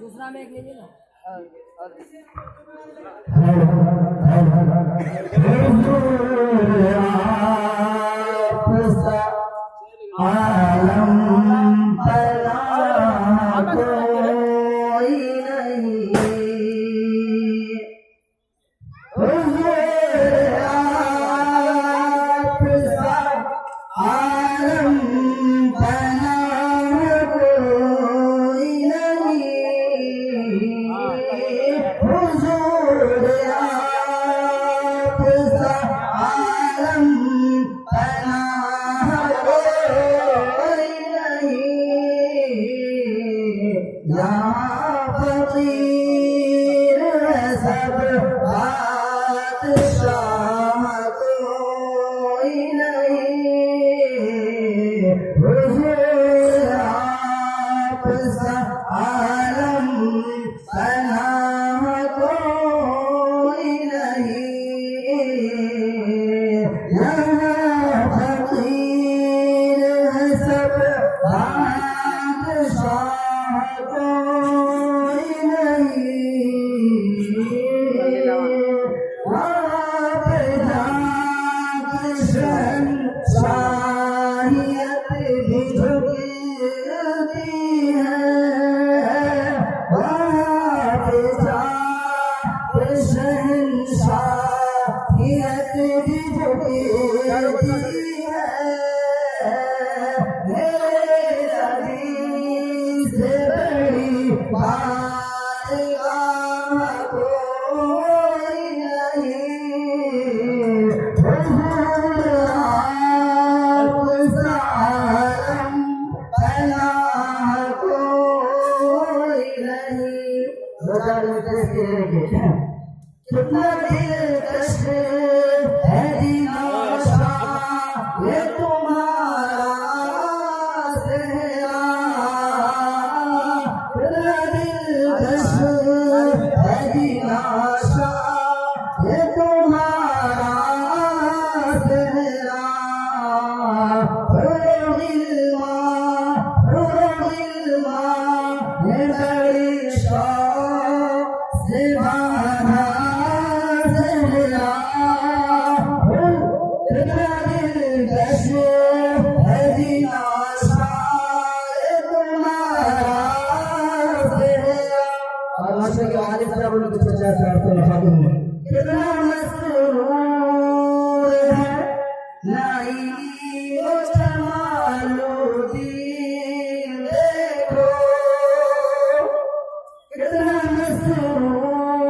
दूसरा में एक लीजिए ना। आलम पला कोई नहीं, आलम पला कोई नहीं, हुजूर आप सा आलम पला कोई नहीं, यहाँ फकीर सब बादशाह कोई नहीं, हुजूर आप सा आलम पनाह कोई नहीं, यहाँ फकीर सब बादशाह कोई नहीं, आप जात शहंशाहियत भी झुकती है, आप जात शहंशाहियत भी झुकती है, मेरे नबी से बड़ी बारगाह कोई नहीं, हुजूर आप सा आलम पनाह कोई नहीं। दो चार कितना दिलकश है दीनाशा ये तुम्हारा सेहरा, कितना दिलकश है दीनाशा ये तुम्हारा सेहरा, ये बड़ी शौक से बाना सेहरा, कितना दिलकश है दीनाशा ये तुम्हारा सेहरा। और मास्टर के आगे तरह बोलो कुछ अच्छा करते हैं। कितना मसरूर है नाई वो जमालुद्दीन देखो, कितना मसरूर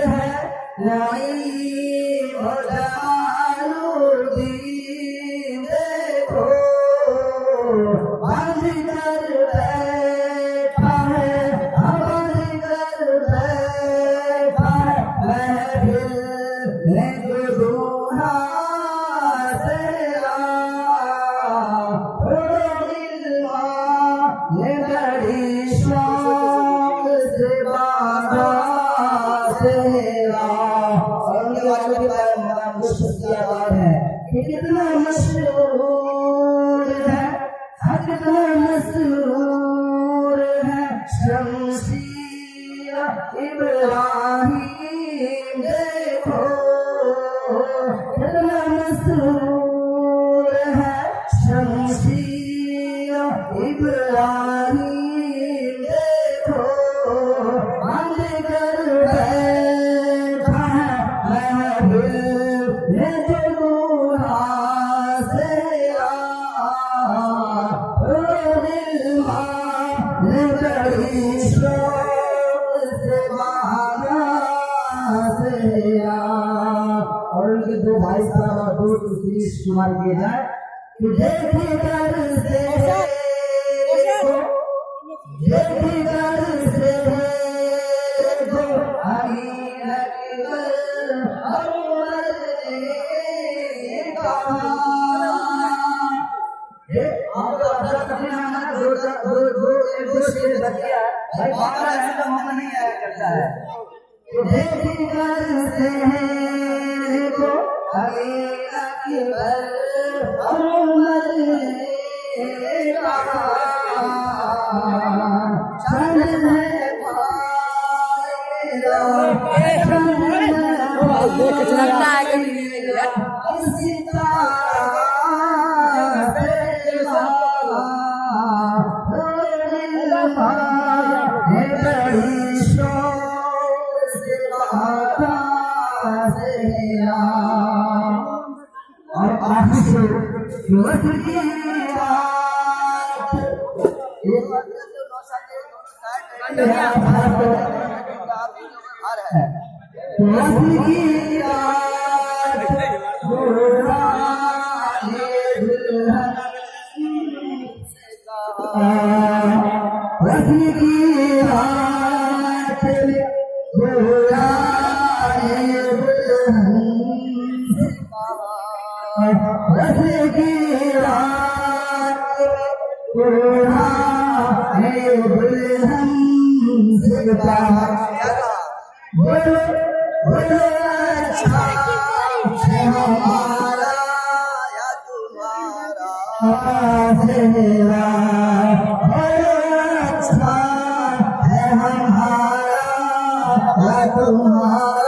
है नाई वो जमालुद्दीन देखो, बांध कर बैठा है, बांध कर बैठा है महफिल में जो दूल्हा तेरा, ये बड़ी शौक से बांधा तेरा। और उनके वालों के बारे में आपको शुक्रिया है कि कितना मशहूर है, कितना मशहूर है शमशीर इब्राहिम देखो, कितना मशहूर है शमशीर इब्राहिम देखो, बांध कर बैठा है महफिल में जो दूल्हा सेरा, ने बड़ी शौक से बहाना सेरा। और उनके दो भाई साहब और दो तीस शुमार किए जाए कि देखी कर से भाई बाबा है तो मौका नहीं आया करता है। देखी करते हैं को अकेला के लगता है कि नहीं और काफी से की तुम्हारा